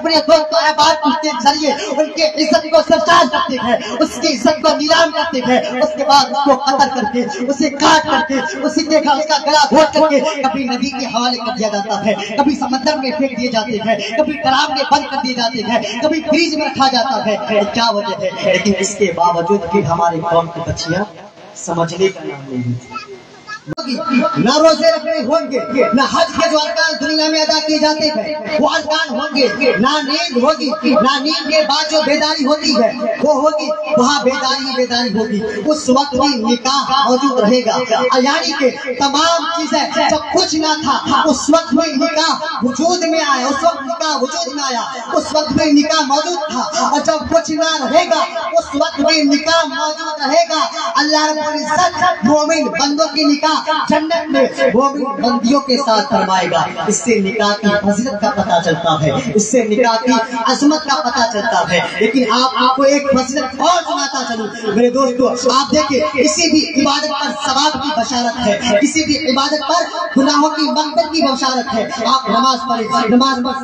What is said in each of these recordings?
اپنے دوست و احباب کے ذریعے ان کے عزت کو سرچار کرتے ہیں، اس کی عزت کو نیلام کرتے ہیں، اس کے بعد اس کو قتل کر کے، اسے کاٹ کر کے، اسی کے اس کا گلا گھونٹ کر کے کبھی ندی کے حوالے کر دیا جاتا ہے، کبھی سمندر میں پھینک دیے جاتے ہیں، کبھی ڈرام میں بند کر دیے جاتے ہیں، کبھی فریج میں رکھا جاتا ہے۔ کیا وجہ ہے؟ لیکن اس کے باوجود بھی ہماری قوم کی بچیاں سمجھنے کا نام نہیں لیتی۔ نہ روزے رکھنے ہوں گے، نہ حج کے جو ارکان دنیا میں ادا کیے جاتے ہیں وہ ارکان ہوں گے، نہ نیند ہوگی، نہ نیند کے بعد جو بیداری ہوتی ہے وہ ہوگی، وہاں بیداری ہوگی، اس وقت بھی نکاح موجود رہے گا، یعنی کہ تمام چیزیں جب کچھ نہ تھا اس وقت بھی نکاح وجود میں آیا، اس وقت نکاح وجود میں آیا، اس وقت بھی نکاح موجود تھا، اور جب کچھ نہ رہے گا اس وقت بھی نکاح موجود رہے گا۔ اللہ رب العزت مومن بندوں کی نکاح جنت میں مومن بندیوں کے ساتھ فرمائے گا۔ اس سے نکاح کی فضیلت کا پتہ چلتا ہے، اس سے نکاح کی عظمت کا پتہ چلتا ہے۔ لیکن آپ کو ایک فضیلت اور سناتا چلوں میرے دوستو، آپ دیکھیں کسی بھی عبادت پر ثواب کی بشارت ہے، کسی بھی عبادت پر گناہوں کی مغفرت کی بشارت ہے۔ آپ نماز پڑھیں، نماز پر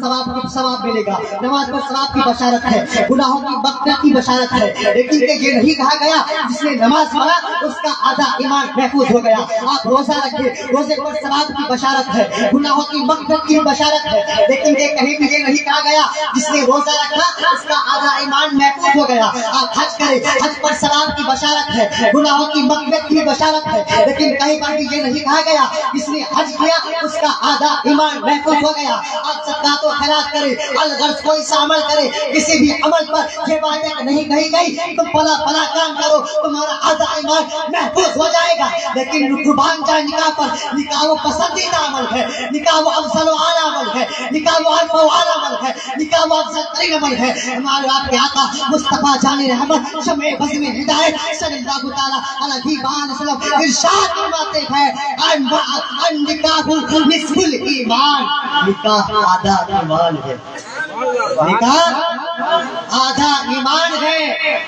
ثواب ملے گا، نماز پر ثواب کی بشارت ہے، گناہوں کی مغفرت کی بشارت ہے۔ لیکن یہ نہیں کہا گیا جس نے نماز پڑھا اس کا آدھا ایمان محفوظ ہو گیا۔ آپ روزہ رکھے، روزے پر ثواب کی بشارت ہے، گناہوں کی مغفرت کی بشارت ہے، لیکن یہ کہیں بھی یہ نہیں کہا گیا جس نے روزہ رکھا اس کا آدھا ایمان محفوظ ہو گیا۔ آپ حج کریں، حج پر ثواب کی بشارت ہے، گناہوں کی مغفرت کی بشارت ہے، لیکن کہیں پر بھی یہ نہیں کہا گیا جس نے حج کیا اس کا آدھا ایمان محفوظ ہو گیا۔ آپ صدقات و خیرات کریں، الغرض کوئی سا عمل کرے، کسی بھی عمل پر یہ بات نہیں کہی گئی تم فلاں کام کرو تمہارا آدھا ایمان محفوظ ہو جائے گا، لیکن قربان جائے نکاح پر، نکاح وہ پسندیدہ عمل ہے، نکاح وہ افضل و اعلیٰ عمل ہے، نکاح وہ ارفع و اعلیٰ عمل ہے، نکاح وہ افضل ترین عمل ہے۔ ہمارے آپ کے آقا مصطفیٰ جان رحمت شمع بزم ہدایت صلی اللہ تعالیٰ علیہ وسلم ارشاد فرماتے ہیں النکاح نصف الایمان، نکاح آدھا ایمان ہے، نکاح آدھا ایمان ہے۔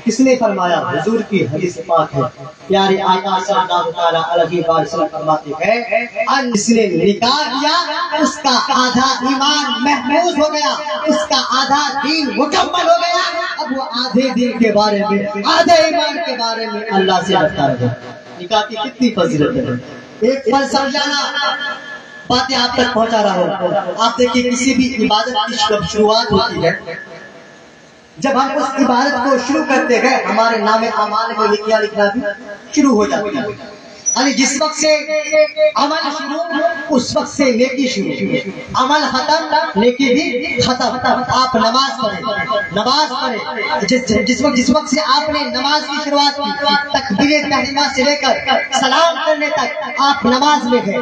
کس نے فرمایا؟ حضور کی حدیث پاک ہے، پیارے آقا صلی اللہ تعالیٰ علیہ وسلم فرماتے ہیں جس نے نکاح کیا اس کا آدھا ایمان محفوظ ہو گیا، اس کا آدھا دین مکمل ہو گیا۔ اب وہ آدھے دین کے بارے میں، آدھے ایمان کے بارے میں اللہ سے ڈرتا رہے۔ نکاح کی کتنی فضیلت ہے، ایک پل سمجھانا باتیں آپ تک پہنچا رہا ہوں۔ آپ دیکھیں کسی بھی عبادت کی جب شروعات ہوتی ہے، جب ہم اس عبادت کو شروع کرتے ہیں ہمارے نام اعمال میں لکھنا بھی شروع ہو جاتی ہے، یعنی جس وقت سے عمل شروع اس وقت سے نیکی شروع، عمل ختم نیکی بھی ختم۔ آپ نماز پڑھیں، جس وقت سے آپ نے نماز کی شروعات کی، تکبیر تحریمہ سے لے کر سلام کرنے تک آپ نماز میں ہیں،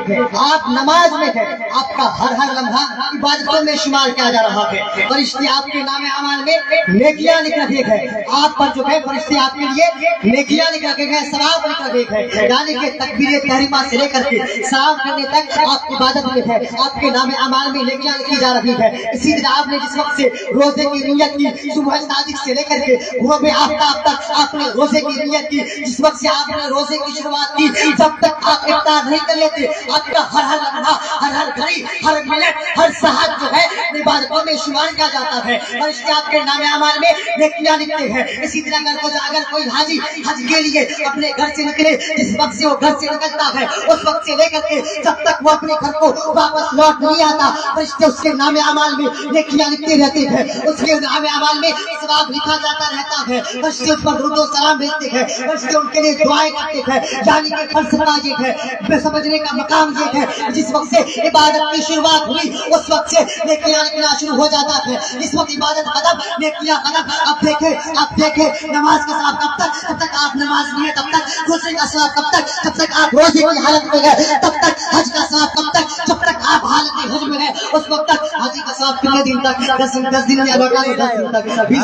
آپ کا ہر لمحہ عبادتوں میں شمار کیا جا رہا ہے۔ فرشتے آپ کے نام اعمال میں نیکیاں لکھ رہے ہیں، آپ پر جو ہے فرشتے آپ کے لیے نیکیاں لکھ رہے ہیں، ثواب لکھ رہے ہیں، یعنی کہ تکبیر تحریمہ سے لے کر کے سلام کرنے تک آپ عبادت میں ہے، آپ کے نام اعمال میں نیکیاں لکھی جا رہی ہے۔ اسی طرح آپ نے جس وقت سے روزے کی نیت کی، صبح صادق سے لے کر کے غروب آفتاب تک آپ نے روزے کی نیت کی، جس وقت سے آپ نے روزے کی شروعات کی، جب تک آپ افطار نہیں کر لیتے آپ کا ہر لمحہ، ہر گھڑی، ہر منٹ، ہر ساعت جو ہے عبادتوں میں شمار کیا جاتا ہے، اور اس کے آپ کے نام اعمال میں نیکیاں لکھتے ہیں۔ اسی طرح اگر کوئی حاجی حج کے لیے اپنے گھر سے نکلے، جس وقت سے وہ گھر سے نکلتا ہے اس وقت سے لے کر کے جب تک وہ اپنے گھر کو واپس لوٹ نہیں آتا، فرشتے اس کے نام اعمال میں نیکیاں لکھتے رہتے ہیں، اس کے نام اعمال میں ثواب لکھا جاتا رہتا ہے، فرشتے اس پر درود و سلام بھیجتے ہیں، فرشتے ان کے لیے دعائیں کرتے ہیں۔ یعنی کہ فلسفہ یہ ہے، سمجھنے کا مقام یہ ہے، جس وقت سے عبادت کی شروعات ہوئی اس وقت سے نیکیاں لکھنا شروع ہو جاتا ہے، جس وقت عبادت ختم نیکیاں ختم۔ آپ دیکھیں نماز کا ثواب کب تک؟ جب تک آپ نماز نہیں ہے تب تک، روزے کا ثواب کب تک؟ جب تک آپ روزے کی حالت میں ہے، تب تک حج کا ثواب کب تک؟ جب تک آپ حالت حج میں ہے اس وقت تک۔ حج کا ثواب کتنے دن تک؟ 10 دن یا 10 دن تک، 20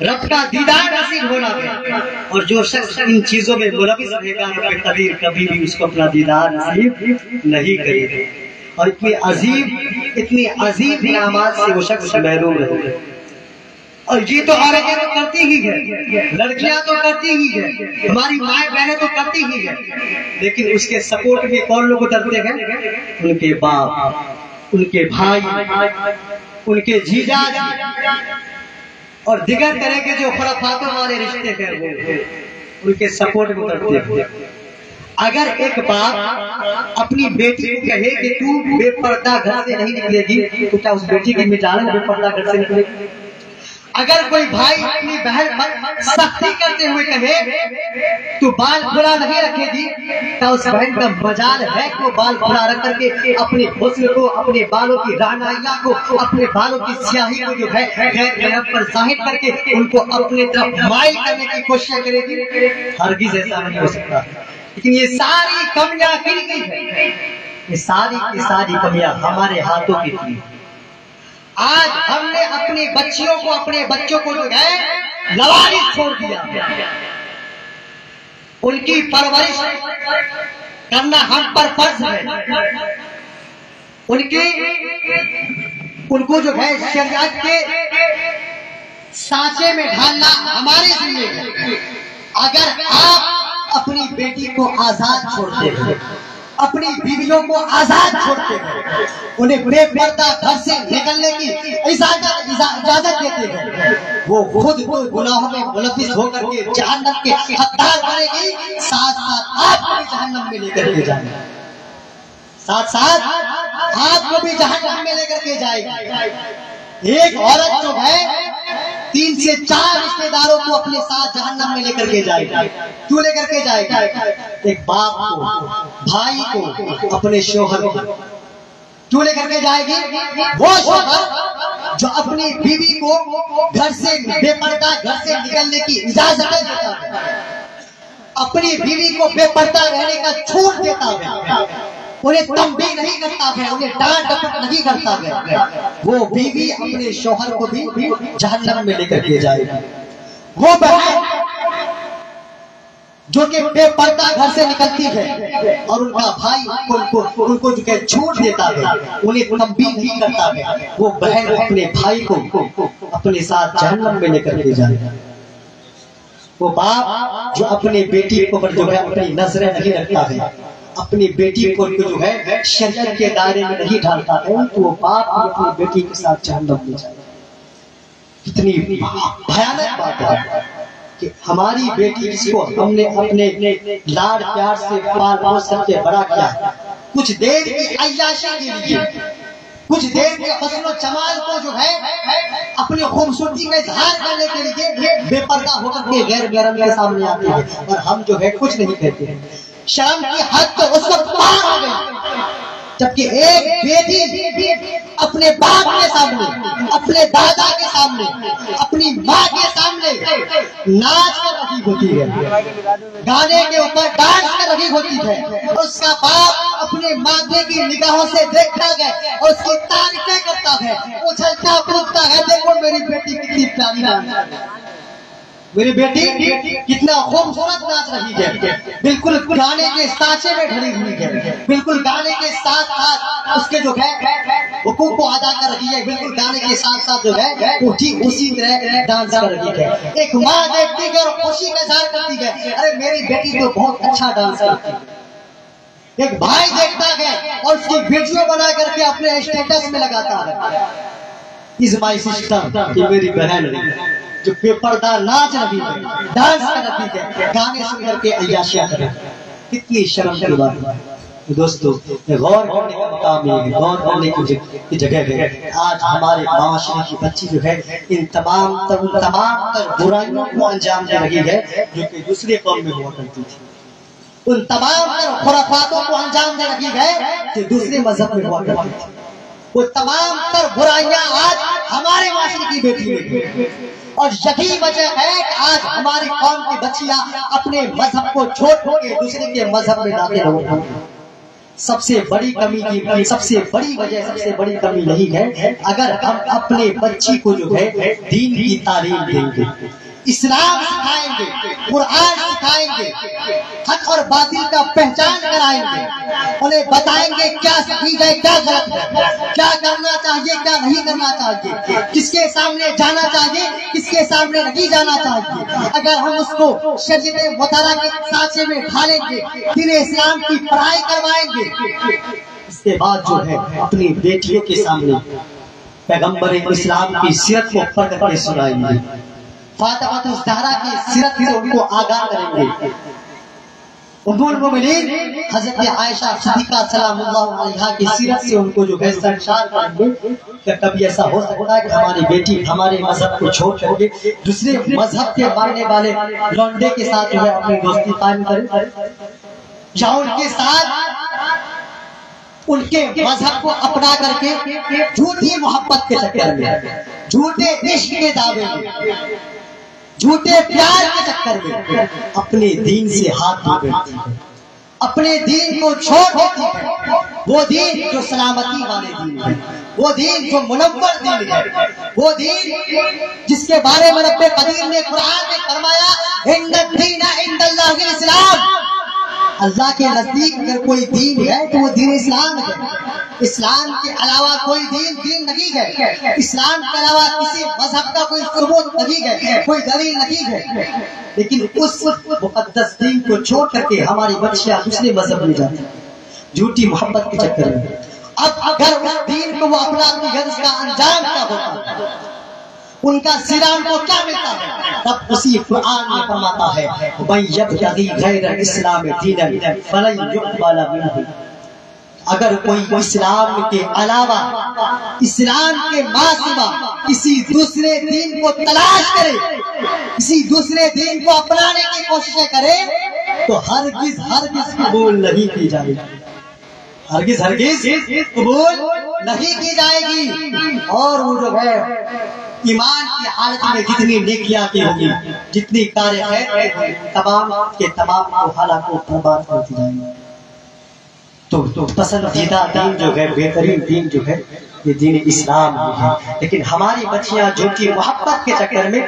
رب کا دیدار نصیب ہونا ہے، اور جو شخص ان چیزوں میں ملوث رہے گا رب قدیر کبھی بھی اس کو اپنا دیدار نصیب نہیں کرے گا، اور اتنی عظیم انعامات سے وہ شخص محروم رہے گا۔ اور یہ تو عورتیں تو کرتی ہی ہے، لڑکیاں تو کرتی ہی ہے، ہماری مائیں بہنیں تو کرتی ہی ہے، لیکن اس کے سپورٹ میں کون لوگ اترتے ہیں؟ ان کے باپ، ان کے بھائی، ان کے جیجا اور دیگر طرح کے جو خرافاتوں والے رشتے ہیں وہ ان کے سپورٹ میں اترتے ہیں۔ اگر ایک باپ اپنی بیٹی کو کہے کہ تو بے پردہ گھر سے نہیں نکلے گی، تو کیا اس بیٹی کی مجال بے پردہ گھر سے نکلے گی؟ اگر کوئی بھائی اپنی بہن پر سختی کرتے ہوئے کہے تو بال کھلا نہیں رکھے گی، کیا اس بہن کا مجال ہے کہ وہ بال کھلا رکھ کر کے اپنے حسن کو، اپنے بالوں کی رعنائیاں کو، اپنے بالوں کی سیاہی کو جو ہے غیر غیرت پر ظاہر کر کے ان کو اپنے طرف مائل کرنے کی کوشش کرے گی؟ ہرگز ایسا نہیں ہو سکتا۔ لیکن یہ ساری کمیاں کن کی ہیں؟ یہ ساری کی ساری کمیاں ہمارے ہاتھوں کی تھی۔ آج ہم نے اپنی بچیوں کو، اپنے بچوں کو جو ہے لوارث چھوڑ دیا، ان کی پرورش کرنا ہم پر فرض ہے، ان کو جو ہے شریعت کے سانچے میں ڈھالنا ہمارے ذمہ ہے۔ اگر آپ اپنی بیٹی کو آزاد چھوڑتے ہیں، اپنی بیویوں کو آزاد چھوڑتے ہیں، انہیں بے پردہ گھر سے نکلنے کی اجازت دیتے ہیں، وہ خود کو گناہوں میں ملوث ہو کر کے جہنم کے حقدار بنے گی، ساتھ ساتھ آپ کو بھی جہنم میں لے کر کے جائے گی، ساتھ ساتھ آپ کو بھی جہنم میں لے کر کے جائے گی۔ ایک عورت جو ہے 3 سے 4 رشتے داروں کو اپنے ساتھ جہنم میں لے کر کے جائے گی۔ کیوں لے کر کے جائے گی؟ ایک باپ کو، بھائی کو، اپنے شوہر کو کیوں لے کر کے جائے گی؟ وہ شوہر جو اپنی بیوی کو گھر سے بے پردہ گھر سے نکلنے کی اجازت دیتا ہے، اپنی بیوی کو بے پردہ رہنے کا چھوٹ دیتا ہے، انہیں تنبیہ نہیں کرتا ہے، انہیں ڈانٹ ڈپٹ نہیں کرتا ہے، وہ بیوی اپنے شوہر کو بھی جہنم میں لے کر کے جائے گی۔ وہ بہن جو کہ بے پردہ گھر سے نکلتی ہے اور ان کا بھائی ان کو جو کہ چھوٹ دیتا ہے، انہیں تنبیہ نہیں کرتا ہے، وہ بہن اپنے بھائی کو اپنے ساتھ جہنم میں لے کر کے جائے گا۔ وہ باپ جو اپنی بیٹی کو جو ہے اپنی نظریں نہیں رکھتا ہے، اپنی بیٹی کو جو ہے شریعت کے دائرے میں نہیں ڈالتا ہے، تو وہ باپ اپنی بیٹی کے ساتھ جہنم میں جائے گا۔ کتنی بھیانک بات ہے کہ ہماری بیٹی جس کو ہم نے اپنے لاڈ پیار سے پال پوس کر کے بڑا کیا، کچھ دیر کی عیاشی کے لیے، کچھ دیر کے حسن و جمال کو جو ہے اپنی خوبصورتی کا اظہار کرنے کے لیے بے پردہ ہو کر کے غیر محرم کے سامنے آتے ہیں، اور ہم جو ہے کچھ نہیں کہتے ہیں۔ شام کی حد تو اس وقت پار ہو گئی جبکہ ایک بیٹی اپنے باپ کے سامنے، اپنے دادا کے سامنے، اپنی ماں کے سامنے ناچ کر رہی ہوتی ہے، گانے کے اوپر ڈانس کر رہی ہوتی ہے، اس کا باپ اپنے مانگے کی نگاہوں سے دیکھتا ہے اور اس کی تعریفیں کرتا ہے، اچھلتا کودتا ہے، دیکھو میری بیٹی کتنی پیاری ناچ رہی ہے، میری بیٹی کتنا خوبصورت ناچ رہی ہے، بالکل گانے کے سانچے میں ڈھلی ہوئی ہے، بالکل گانے کے ساتھ ساتھ اس کے جو ہے حقوق کو ادا کر رہی ہے، بالکل گانے کے ساتھ ساتھ جو ہے وہ ٹھیک اسی طرح ڈانس کر رہی ہے۔ ایک ماں دیکھتی ہے اور خوشی کا اظہار کرتی ہے، ارے میری بیٹی تو بہت اچھا ڈانس کرتی ہے۔ ایک بھائی دیکھتا ہے اور اس کی ویڈیو بنا کر کے اپنے اسٹیٹس میں لگاتا ہے، از مائی سسٹر، یہ میری بہن ہے جو بے پردہ ناچ رہی ہے، ڈانس کر رہی ہے، گانے سن کر کے عیاشیاں کر رہی ہے۔ کتنی شرم کی بات ہے دوستو، غور کرنے کا مقام یہ ہے، غور کرنے کی جگہ ہے۔ آج ہمارے معاشرے کی بچی جو ہے ان تمام تر برائیوں کو انجام دے رہی ہے جو کہ دوسرے قوم میں ہوا کرتی تھی، ان تمام تر خرافاتوں کو انجام دے رہی ہے جو دوسرے مذہب میں ہوا کرتی تھی، وہ تمام تر برائیاں آج ہمارے معاشرے کی بیٹی میں، اور یہی وجہ ہے کہ آج ہماری قوم کی بچیاں اپنے مذہب کو چھوڑ کے دوسرے کے مذہب میں داخل ہو رہی ہیں۔ سب سے بڑی کمی کی سب سے بڑی وجہ سب سے بڑی کمی نہیں ہے اگر ہم اپنے بچی کو جو ہے دین کی تعلیم دیں گے، اسلام سکھائیں گے، قرآن سکھائیں گے، حق اور باطل کا پہچان کرائیں گے، انہیں بتائیں گے کیا صحیح ہے کیا غلط ہے، کیا کرنا چاہیے کیا نہیں کرنا چاہیے، کس کے سامنے جانا چاہیے کس کے سامنے نہیں جانا چاہیے۔ اگر ہم اس کو شریعت مطالعہ کے سانچے میں ڈھالیں گے، دین اسلام کی پڑھائی کروائیں گے، اس کے بعد جو ہے اپنی بیٹیوں کے سامنے پیغمبر اسلام کی سیرت کو پڑھ کر کے سنائیں گے، فاطمہ الزہرا کی سیرت سے ان کو آگاہ کریں گے، ام المومنین حضرت عائشہ صدیقہ سلام اللہ علیہا کی سیرت سے ان کو جو ہے سرشار کریں گے کہ کبھی ایسا ہو سکتا ہے کہ ہماری بیٹی ہمارے مذہب کو چھوڑ کر کے دوسرے مذہب کے ماننے والے لونڈے کے ساتھ جو ہے اپنی دوستی قائم کرے، یا ان کے ساتھ ان کے مذہب کو اپنا کر کے جھوٹی محبت کے چکر میں، جھوٹے عشق کے دعوے میں، جھوٹے پیار کے چکر میں اپنے دین سے ہاتھ دھو بیٹھتی ہے، اپنے دین کو چھوڑ دیتی ہے، وہ دین جو سلامتی والے دین ہے، وہ دین جو منور دین ہے، وہ دین جس کے بارے میں رب قدیر نے قرآن میں فرمایا ان الدین عند اللہ الاسلام، اللہ کے نزدیک اگر کوئی دین ہے تو وہ دین اسلام ہے، اسلام کے علاوہ کوئی دین نہیں ہے، اسلام کے علاوہ کسی مذہب کا کوئی ثبوت نہیں ہے، کوئی دلیل نہیں ہے، لیکن اس مقدس دین کو چھوڑ کر کے ہماری بچیاں دوسرے مذہب میں جاتی ہیں جھوٹی محبت کے چکر میں۔ اب اگر اس دین کو وہ اپناتی ہے اس کا انجام کیا ہوتا ہے، ان کا سرا ان کو کیا ملتا ہے؟ تب اسی قرآن میں فرماتا ہے وَمَن يَبْتَغِ غَيْرَ الْإِسْلَامِ دِينًا فَلَن يُقْبَلَ مِنْهُ، اگر کوئی اسلام کے علاوہ اسلام کے ماں سوا کسی دوسرے دین کو تلاش کرے، کسی دوسرے دین کو اپنانے کی کوششیں کرے تو ہرگز قبول نہیں کی جائے گی، ہرگز قبول نہیں کی جائے گی، اور وہ جو ہے ایمان کی حالت میں جتنی نیکیاں کی ہوگی، جتنی کار خیر تمام کے تمام حالات کو برباد ہوتی جائیں گی۔ تو پسندیدہ دین جو ہے، بہترین دین جو ہے یہ دین اسلام ہے، لیکن ہماری بچیاں جو کہ محبت کے چکر میں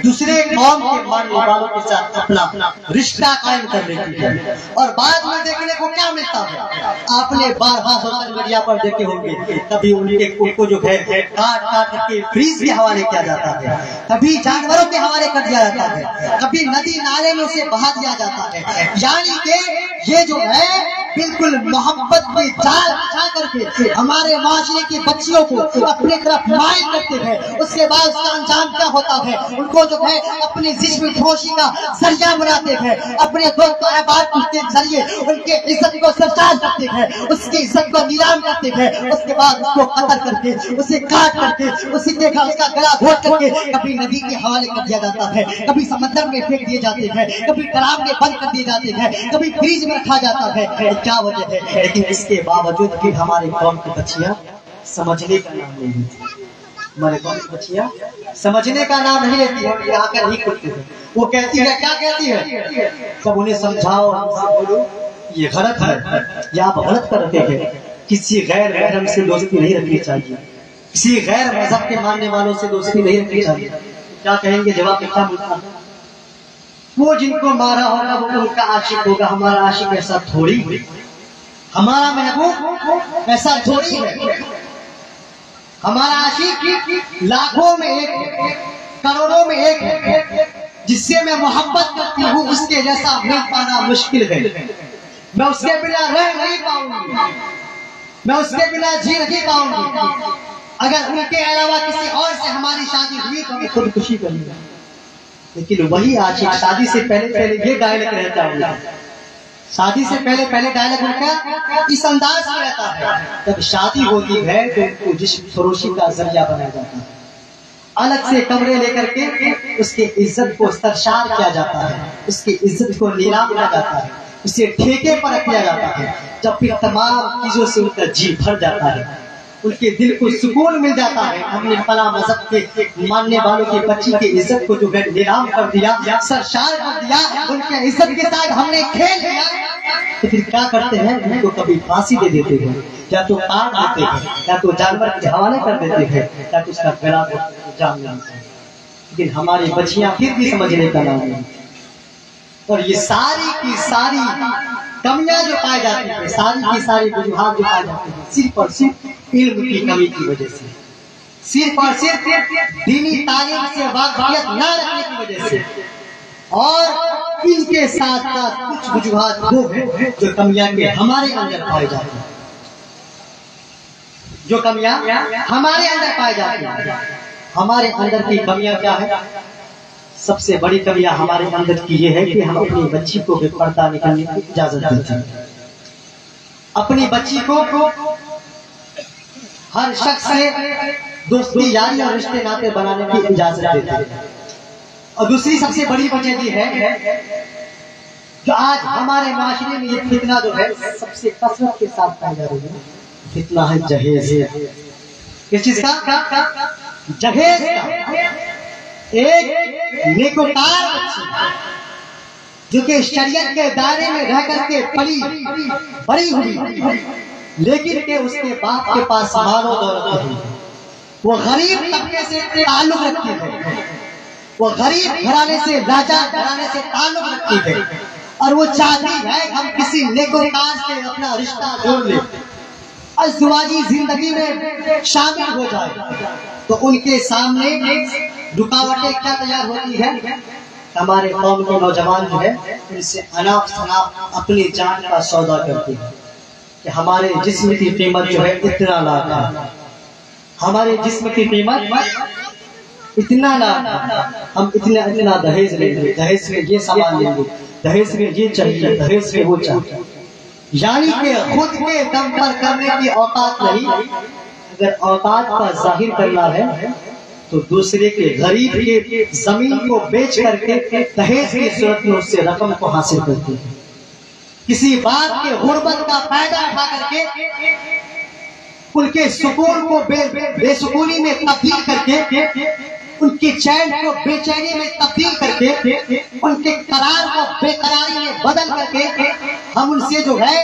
دوسرے قوم کے ماننے والوں کے ساتھ اپنا رشتہ قائم کر لیتی ہے، اور بعد میں دیکھنے کو کیا ملتا ہے، آپ نے بارہا سوشل میڈیا پر دیکھے ہوں گے، کبھی ان کو جو ہے کاٹ کر کے فریز کے حوالے کیا جاتا ہے، کبھی جانوروں کے حوالے کر دیا جاتا ہے، کبھی ندی نالے میں اسے بہا دیا جاتا ہے، یعنی کہ یہ جو ہے بالکل محبت میں جال بچھا کر کے ہمارے معاشرے کی بچیوں کو اپنے طرف مائل کرتے ہیں۔ اس کے بعد اس کا انجام کیا ہوتا ہے، ان کو جو ہے اپنی جسم فروشی کا ذریعہ بناتے ہیں، اپنے دوست و احباب کے ذریعے ان کے عزت کو سرچار کرتے ہیں، اس کی عزت کو نیلام کرتے ہیں، اس کے بعد اس کو قتل کر کے اسے کاٹ کر کے اسی دیکھا اس کا گلا گھونٹ کر کے کبھی ندی کے حوالے کر دیا جاتا ہے، کبھی سمندر میں پھینک دیے جاتے ہیں، کبھی تالاب میں بند کر دیے جاتے ہیں، کبھی فریج میں رکھا جاتا ہے۔ کیا وجہ ہے؟ لیکن اس کے باوجود بھی ہمارے قوم کی بچیاں سمجھنے کا نام نہیں لیتی، ہمارے قوم کی بچیاں سمجھنے کا نام نہیں لیتی ہے، آ کر ہی کرتی ہے، وہ کہتی ہے کیا کہتی ہے، جب انہیں سمجھاؤ بولو یہ غلط ہے یا آپ غلط کرتے ہیں، کسی غیر محرم سے دوستی نہیں رکھنی چاہیے، کسی غیر مذہب کے ماننے والوں سے دوستی نہیں رکھنی چاہیے، کیا کہیں گے جواب کیا ملتا ہے، وہ جن کو مارا ہوگا وہ ان کا عاشق ہوگا، ہمارا عاشق ایسا تھوڑی، ہمارا محبوب ایسا تھوڑی ہے، ہمارا عاشق لاکھوں میں ایک ہے، کروڑوں میں ایک ہے، جس سے میں محبت کرتی ہوں اس کے جیسا مل پانا مشکل ہے، میں اس کے بنا رہ نہیں پاؤں گی، میں اس کے بنا جی نہیں پاؤں گی، اگر ان کے علاوہ کسی اور سے ہماری شادی ہوئی تو میں خودکشی کروں گا۔ لیکن وہی عاشق شادی سے پہلے یہ ڈائلگ رہتا ہے، شادی سے پہلے ڈائلگ ان کا اس انداز میں رہتا ہے، جب شادی ہوتی ہے تو ان کو جسم فروشی کا ذریعہ بنایا جاتا ہے، الگ سے کمرے لے کر کے اس کے عزت کو سرشار کیا جاتا ہے، اس کی عزت کو نیلام کیا جاتا ہے، اسے ٹھیکے پر رکھ دیا جاتا ہے، جب پھر تمام چیزوں سے ان کا جی بھر جاتا ہے، ان کے دل کو سکون مل جاتا ہے، ہم نے فلاں مذہب کے ماننے والوں کی بچی کی عزت کو جو ہے نیلام کر دیا، سرشار کر دیا، ان کے عزت کے ساتھ ہم نے کھیل لیا، تو پھر کیا کرتے ہیں؟ ان کو کبھی پھانسی دے دیتے ہیں، یا تو کاٹ دیتے ہیں، یا تو جانور کے حوالے کر دیتے ہیں، یا تو اس کا گلا جان لیتے ہیں۔ لیکن ہماری بچیاں پھر بھی سمجھنے کا نام نہیں۔ اور یہ ساری کی ساری کمیاں جو پائی جاتی ہیں، ساری کی ساری وجوہات جو پائی جاتی ہیں، صرف اور صرف علم کی کمی کی وجہ سے، صرف اور صرف دینی تعلیم سے واقفیت نہ رکھنے کی وجہ سے، اور ان کے ساتھ ساتھ کچھ وجوہات وہ ہیں جو کمیاں کے ہمارے اندر پائی جاتی ہیں، جو کمیاں ہمارے اندر پائی جاتی ہیں۔ ہمارے اندر کی کمیاں کیا ہے؟ سب سے بڑی کمیاں ہمارے اندر کی یہ ہے کہ ہم اپنی بچی کو بے پردہ نکلنے کی اجازت دیتے ہیں، اپنی بچی کو ہر شخص سے دوستی یاری اور رشتے ناطے بنانے کی اجازت دیتے ہیں۔ اور دوسری سب سے بڑی وجہ یہ ہے جو آج ہمارے معاشرے میں یہ فتنہ جو ہے سب سے کثرت کے ساتھ پایا جا رہی ہے، فتنہ ہے جہیز۔ کس چیز کا؟ جہیز کا۔ ایک نیکوکار بچی جو کہ شریعت کے دائرے میں رہ کر کے بڑی ہوئی، لیکن کہ اس کے باپ کے پاس مال و دولت نہیں، وہ غریب طبقے سے تعلق رکھتی ہے، وہ غریب گھرانے سے لاچار گھرانے سے تعلق رکھتی ہے، اور وہ چاہتی ہے ہم کسی نیکوکار سے اپنا رشتہ جوڑ لیں، ازدواجی زندگی میں شامل ہو جائے۔ تو ان کے سامنے رکاوٹیں کیا تیار ہوتی ہے؟ ہمارے قوم کے نوجوان جو ہے ان سے اناپ شناپ اپنی جان کا سودا کرتے ہیں کہ ہمارے جسم کی قیمت جو ہے اتنا لاکھ ہے، ہمارے جسم کی قیمت اتنا لاکھ ہے، ہم اتنا دہیز لیں گے، دہیز میں یہ سامان لیں گے، دہیز میں یہ چاہیے، دہیز میں وہ چاہیے، یعنی کہ خود کے دم پر کرنے کی اوقات نہیں۔ اگر اوقات کا ظاہر کرنا ہے تو دوسرے کے غریب کے زمین کو بیچ کر کے دہیز کی صورت میں اس سے رقم کو حاصل کرتے ہیں، کسی بات کے غربت کا فائدہ اٹھا کر کے ان کے سکون کو بے سکونی میں تبدیل کر کے، ان کی چین کو بے چینی میں تبدیل کر کے، ان کے قرار کو بے قراری میں بدل کر کے ہم ان سے جو ہے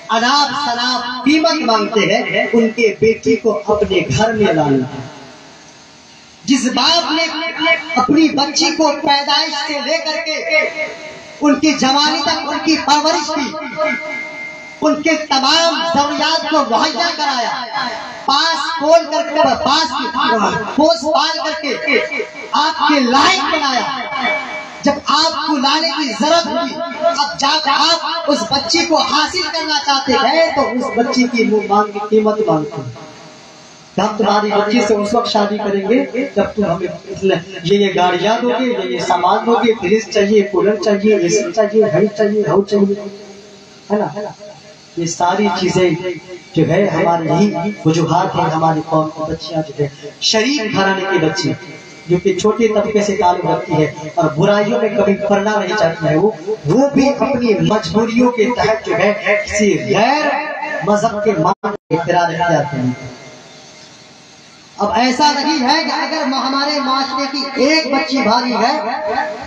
اناپ شناپ قیمت مانگتے ہیں ان کے بیٹی کو اپنے گھر میں لانے کی۔ جس باپ نے اپنی بچی کو پیدائش سے لے کر کے ان کی جوانی تک ان کی پرورش کی، ان کے تمام ضروریات کو مہیا کرایا، پوس پال کر کے آپ کے لائق بنایا، جب آپ کو لانے کی ضرورت ہوئی، اب جب آپ اس بچی کو حاصل کرنا چاہتے ہیں تو اس بچی کی مانگ کی قیمت مانگتے ہیں۔ ہم تمہاری بچی سے اس وقت شادی کریں گے جب تم ہمیں یہ گاڑیاں دو گے، یہ سامان دو گے، فریج چاہیے، کولر چاہیے، اے سی چاہیے، گھڑی چاہیے، ہاؤس چاہیے، ہے نا۔ یہ ساری چیزیں جو ہے ہماری یہی وجوہات ہیں۔ ہماری قوم کی بچیاں جو ہے شریف گھرانے کی بچی جو کہ چھوٹے طبقے سے تعلق رکھتی ہے اور برائیوں میں کبھی پڑنا نہیں چاہتی ہے، وہ بھی اپنی مجبوریوں کے تحت جو ہے کسی غیر مذہب کے مان اختیار اختیار کریں۔ اب ایسا نہیں ہے کہ اگر ہمارے معاشرے کی ایک بچی بھاگی ہے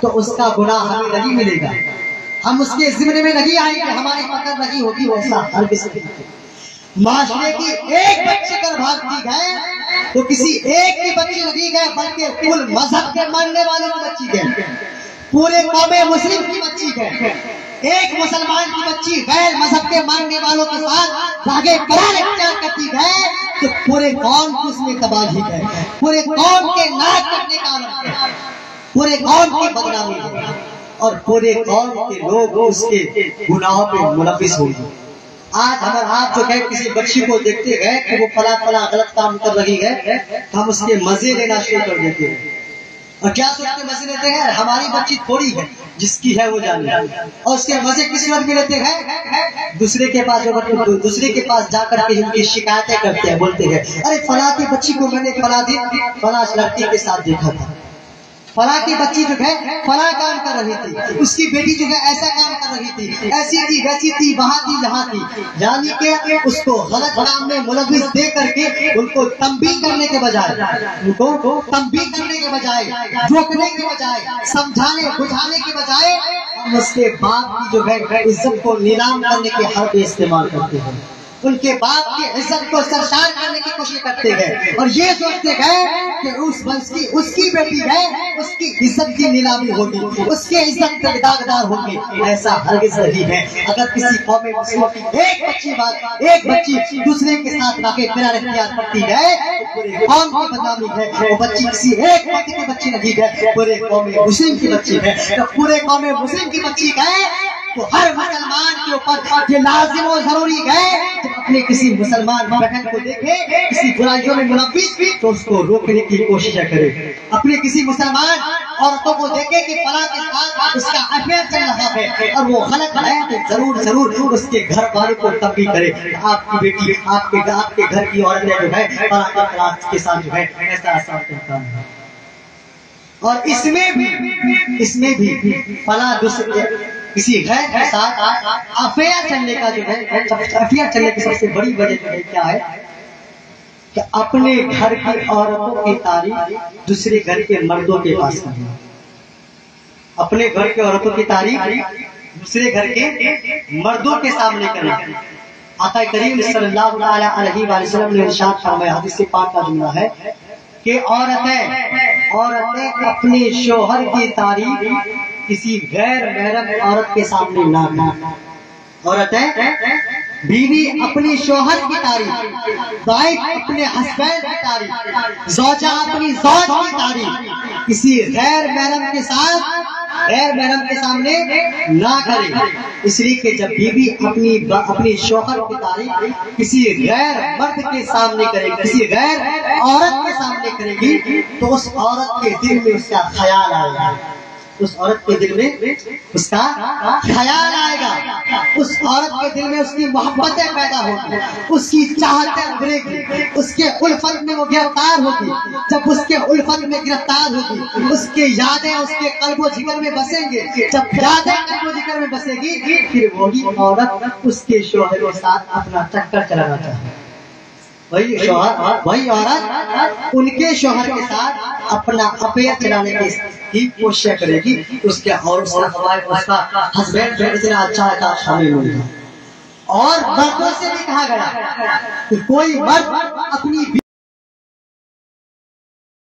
تو اس کا گناہ ہمیں نہیں ملے گا، ہم اس کے ذمے میں نہیں آئیں گے، ہماری پکڑ نہیں ہوگی، ویسا ہرگز نہیں۔ معاشرے کی ایک بچی کر بھاگتی ہے تو کسی ایک کی بچی نہیں گئے بلکہ کل مذہب کے ماننے والوں کی بچی گئے، پورے قوم مسلم کی بچی گئے۔ ایک مسلمان کی بچی غیر مذہب کے ماننے والوں کے ساتھ آگے قرار اختیار کرتی ہے تو پورے قوم کو اس میں تباہی ہے، پورے قوم کے ناک کٹنے کا عمل ہے، پورے قوم کی بدنامی ہے، اور پورے قوم کے لوگ اس کے گناہوں پہ ملوث ہوں گے۔ آج اگر آپ جو ہے کسی بچی کو دیکھتے ہیں کہ وہ فلاں غلط کام کر رہی ہے، ہم اس کے مزے لینا شروع کر دیتے ہیں، اور کیا سوچتے مزے لیتے ہیں؟ ہماری بچی تھوڑی ہے، جس کی ہے وہ جانے، اور اس کے مزے کس وقت میں لیتے ہیں؟ دوسرے کے پاس جا کر کے ان کی شکایتیں کرتے ہیں، بولتے ہیں ارے فلاں کی بچی کو میں نے فلاں دن فلاں لڑکی کے ساتھ دیکھا تھا، فلاں کی بچی جو ہے فلاں کام کر رہی تھی، اس کی بیٹی جو ہے ایسا کام کر رہی تھی، ایسی تھی ویسی تھی، وہاں تھی یہاں تھی، یعنی کہ اس کو غلط کام میں ملوث دے کر کے ان کو تنبیہ کرنے کے بجائے، روکنے کے بجائے، سمجھانے بجھانے کے بجائے ہم اس کے باپ کی جو ہے عزت کو نیلام کرنے کے حربے استعمال کرتے ہیں، ان کے باپ کی عزت کو سرشار کرنے کی کوشش کرتے ہیں، اور یہ سوچتے ہیں کہ اس کی بیٹی ہے، اس کی عزت کی نیلامی ہوگی، اس کی عزت کے داغدار ہوگی۔ ایسا ہرگز نہیں ہے۔ اگر کسی قوم مسلموں کی ایک بچی دوسرے کے ساتھ واقع فرار اختیار کرتی ہے تو پورے قوم کی بدنامی ہے۔ وہ بچی کسی ایک فرد کی بچی نہیں ہے، پورے قوم مسلم کی بچی ہے۔ تو پورے قوم مسلم کی بچی ہے تو ہر مسلمان کے اوپر یہ لازم و ضروری ہے کہ اپنے کسی مسلمان بہن کو دیکھے کسی برائیوں میں ملوث تو اس کو روکنے کی کوشش کرے، اپنے کسی مسلمان عورتوں کو دیکھے کہ فلاں کے ساتھ اس کا افیئر چل رہا ہے اور وہ غلط ہے تو ضرور اس کے گھر والوں کو تنبیہ کرے، آپ کی بیٹی آپ کے گھر کی عورتیں جو ہے فلاں کے خلاف کے ساتھ جو ہے ایسا کرتا ہے۔ اور اس میں بھی فلاں کسی غیر کے ساتھ افیئر چلنے کا جو ہے افیئر چلنے کی سب سے بڑی وجہ جو ہے کیا ہے کہ اپنے گھر کی عورتوں کی تعریف دوسرے گھر کے مردوں کے پاس کرنا، اپنے گھر کے عورتوں کی تعریف دوسرے گھر کے مردوں کے سامنے کرنا۔ آقا کریم صلی اللہ علیہ وسلم نے ارشاد فرمایا، حدیث پاک کا جملہ ہے کہ عورتیں اپنے شوہر کی تعریف کسی غیر محرم عورت کے سامنے نہ کریں۔ عورتیں بیوی اپنی شوہر کی تعریف، وائف اپنے ہسبینڈ کی تعریف، زوجہ اپنی زوج کی تعریف کسی غیر محرم کے سامنے نہ کرے، اس لیے کہ جب بیوی اپنی شوہر کی تعریف کسی غیر مرد کے سامنے کرے گی، کسی غیر عورت کے سامنے کرے گی تو اس عورت کے دل میں اس کا خیال آئے گا، اس عورت کے دل میں اس کا خیال آئے گا، اس عورت کے دل میں اس کی محبتیں پیدا ہوگی، اس کی چاہتیں ابھرے گی، اس کے الفت میں وہ گرفتار ہوگی۔ جب اس کے الفت میں گرفتار ہوگی اس کی یادیں اس کے قلب و جگر میں بسیں گے، جب یادیں قلب و جگر میں بسے گی پھر وہی عورت اس کے شوہر کے ساتھ اپنا چکر چلانا چاہے، وہی عورت ان کے شوہر کے ساتھ اپنا افیئر چلانے کی کوشش کرے گی، اس کے اور اس کا ہسبینڈ جو اتنا اچھا ہے شامل ہوگا۔ اور مردوں سے بھی کہا گیا کہ کوئی مرد اپنی